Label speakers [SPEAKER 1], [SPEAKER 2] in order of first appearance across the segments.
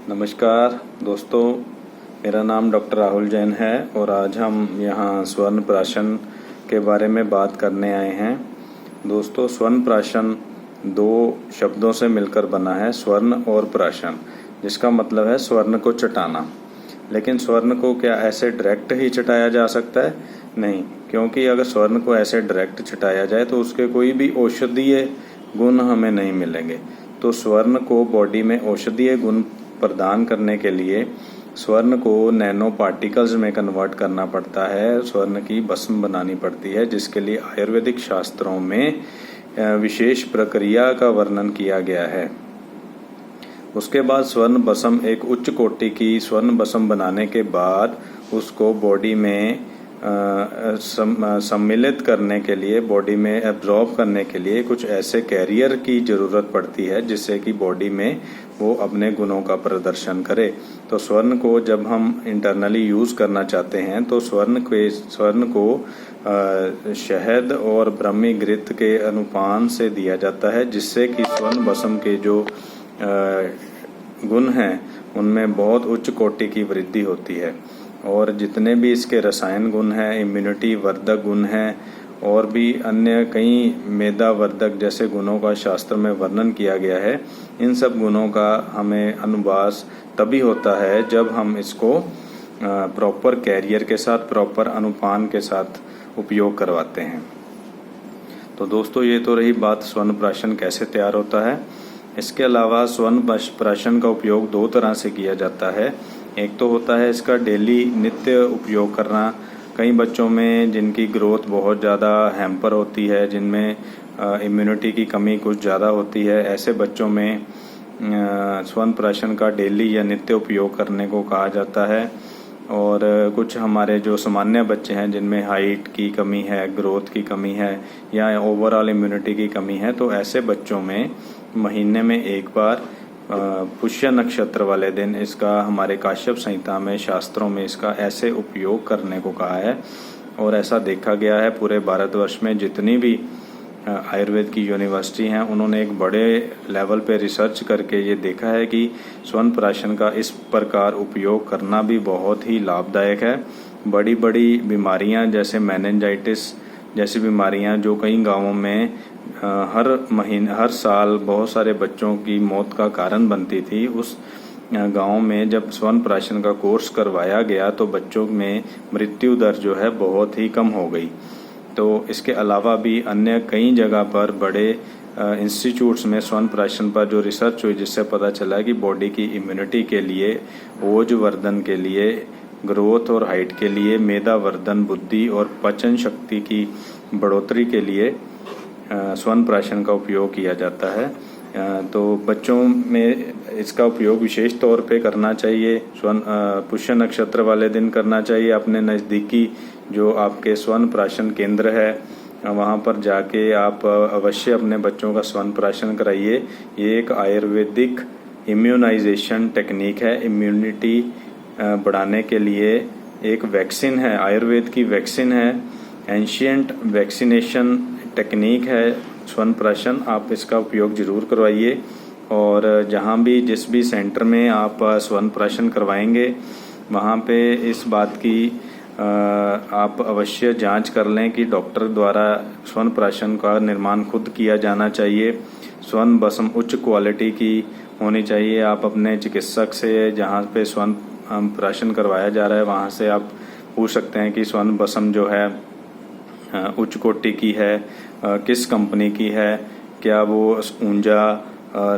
[SPEAKER 1] नमस्कार दोस्तों, मेरा नाम डॉक्टर राहुल जैन है और आज हम यहाँ स्वर्ण प्राशन के बारे में बात करने आए हैं। दोस्तों, स्वर्ण प्राशन दो शब्दों से मिलकर बना है, स्वर्ण और प्राशन, जिसका मतलब है स्वर्ण को चटाना। लेकिन स्वर्ण को क्या ऐसे डायरेक्ट ही चटाया जा सकता है? नहीं, क्योंकि अगर स्वर्ण को ऐसे डायरेक्ट चटाया जाए तो उसके कोई भी औषधीय गुण हमें नहीं मिलेंगे। तो स्वर्ण को बॉडी में औषधीय गुण प्रदान करने के लिए स्वर्ण को नैनो पार्टिकल्स में कन्वर्ट करना पड़ता है, स्वर्ण की भस्म बनानी पड़ती है, जिसके लिए आयुर्वेदिक शास्त्रों में विशेष प्रक्रिया का वर्णन किया गया है। उसके बाद स्वर्ण भस्म, एक उच्च कोटि की स्वर्ण भस्म बनाने के बाद उसको बॉडी में सम्मिलित करने के लिए, बॉडी में एब्जॉर्ब करने के लिए कुछ ऐसे कैरियर की ज़रूरत पड़ती है जिससे कि बॉडी में वो अपने गुणों का प्रदर्शन करे। तो स्वर्ण को जब हम इंटरनली यूज़ करना चाहते हैं तो स्वर्ण को शहद और ब्रह्मी घृत के अनुपान से दिया जाता है, जिससे कि स्वर्ण भस्म के जो गुण हैं उनमें बहुत उच्च कोटि की वृद्धि होती है। और जितने भी इसके रसायन गुण हैं, इम्यूनिटी वर्धक गुण हैं और भी अन्य कई मेधा वर्धक जैसे गुणों का शास्त्र में वर्णन किया गया है, इन सब गुणों का हमें अनुवास तभी होता है जब हम इसको प्रॉपर कैरियर के साथ, प्रॉपर अनुपान के साथ उपयोग करवाते हैं। तो दोस्तों, ये तो रही बात स्वर्ण प्राशन कैसे तैयार होता है। इसके अलावा स्वर्ण प्राशन का उपयोग दो तरह से किया जाता है। एक तो होता है इसका डेली नित्य उपयोग करना। कई बच्चों में जिनकी ग्रोथ बहुत ज़्यादा हैम्पर होती है, जिनमें इम्यूनिटी की कमी कुछ ज़्यादा होती है, ऐसे बच्चों में स्वर्ण प्राशन का डेली या नित्य उपयोग करने को कहा जाता है। और कुछ हमारे जो सामान्य बच्चे हैं जिनमें हाइट की कमी है, ग्रोथ की कमी है या ओवरऑल इम्यूनिटी की कमी है, तो ऐसे बच्चों में महीने में एक बार पुष्य नक्षत्र वाले दिन इसका हमारे काश्यप संहिता में, शास्त्रों में इसका ऐसे उपयोग करने को कहा है। और ऐसा देखा गया है पूरे भारतवर्ष में जितनी भी आयुर्वेद की यूनिवर्सिटी हैं, उन्होंने एक बड़े लेवल पे रिसर्च करके ये देखा है कि स्वर्ण प्राशन का इस प्रकार उपयोग करना भी बहुत ही लाभदायक है। बड़ी बड़ी बीमारियां जैसे मेनिंजाइटिस जैसी बीमारियां जो कई गांवों में हर साल बहुत सारे बच्चों की मौत का कारण बनती थी, उस गांव में जब स्वर्ण प्राशन का कोर्स करवाया गया तो बच्चों में मृत्यु दर जो है बहुत ही कम हो गई। तो इसके अलावा भी अन्य कई जगह पर बड़े इंस्टीट्यूट्स में स्वर्ण प्राशन पर जो रिसर्च हुई, जिससे पता चला कि बॉडी की इम्यूनिटी के लिए, ओज वर्धन के लिए, ग्रोथ और हाइट के लिए, मेधा वर्धन, बुद्धि और पचन शक्ति की बढ़ोतरी के लिए स्वर्ण प्राशन का उपयोग किया जाता है। तो बच्चों में इसका उपयोग विशेष तौर पे करना चाहिए। पुष्य नक्षत्र वाले दिन करना चाहिए। अपने नज़दीकी जो आपके स्वर्ण प्राशन केंद्र है वहाँ पर जाके आप अवश्य अपने बच्चों का स्वर्ण प्राशन कराइए। ये एक आयुर्वेदिक इम्यूनाइजेशन टेक्निक है, इम्यूनिटी बढ़ाने के लिए एक वैक्सीन है, आयुर्वेद की वैक्सीन है, एंशिएंट वैक्सीनेशन टेक्निक है स्वर्ण प्राशन। आप इसका उपयोग जरूर करवाइए। और जहाँ भी जिस भी सेंटर में आप स्वर्ण प्राशन करवाएंगे वहाँ पे इस बात की आप अवश्य जांच कर लें कि डॉक्टर द्वारा स्वर्ण प्राशन का निर्माण खुद किया जाना चाहिए। स्वर्ण भस्म उच्च क्वालिटी की होनी चाहिए। आप अपने चिकित्सक से, जहाँ पे स्वर्ण प्राशन करवाया जा रहा है, वहाँ से आप पूछ सकते हैं कि स्वर्ण भस्म जो है उच्च कोटि की है, किस कंपनी की है, क्या वो ऊंजा,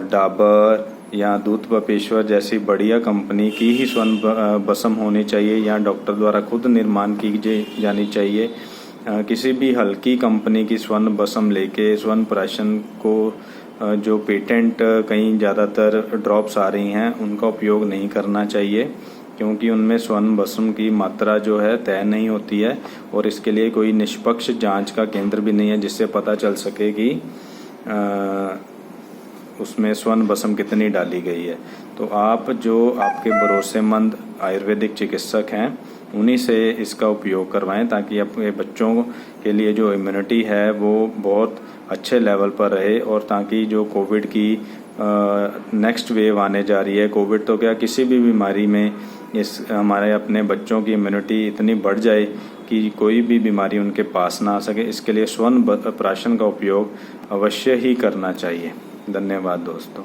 [SPEAKER 1] डाबर या दूध बपेश्वर जैसी बढ़िया कंपनी की ही स्वर्ण भस्म होनी चाहिए या डॉक्टर द्वारा खुद निर्माण की जानी चाहिए। किसी भी हल्की कंपनी की स्वर्ण भस्म लेके स्वर्ण प्राशन को जो पेटेंट कहीं ज़्यादातर ड्रॉप्स आ रही हैं उनका उपयोग नहीं करना चाहिए, क्योंकि उनमें स्वर्ण भस्म की मात्रा जो है तय नहीं होती है और इसके लिए कोई निष्पक्ष जांच का केंद्र भी नहीं है जिससे पता चल सके कि उसमें स्वर्ण भस्म कितनी डाली गई है। तो आप जो आपके भरोसेमंद आयुर्वेदिक चिकित्सक हैं उन्हीं से इसका उपयोग करवाएं, ताकि अपने बच्चों के लिए जो इम्यूनिटी है वो बहुत अच्छे लेवल पर रहे और ताकि जो कोविड की नेक्स्ट वेव आने जा रही है। कोविड तो क्या, किसी भी बीमारी में इस हमारे अपने बच्चों की इम्यूनिटी इतनी बढ़ जाए कि कोई भी बीमारी उनके पास ना आ सके, इसके लिए स्वर्ण प्राशन का उपयोग अवश्य ही करना चाहिए। धन्यवाद दोस्तों।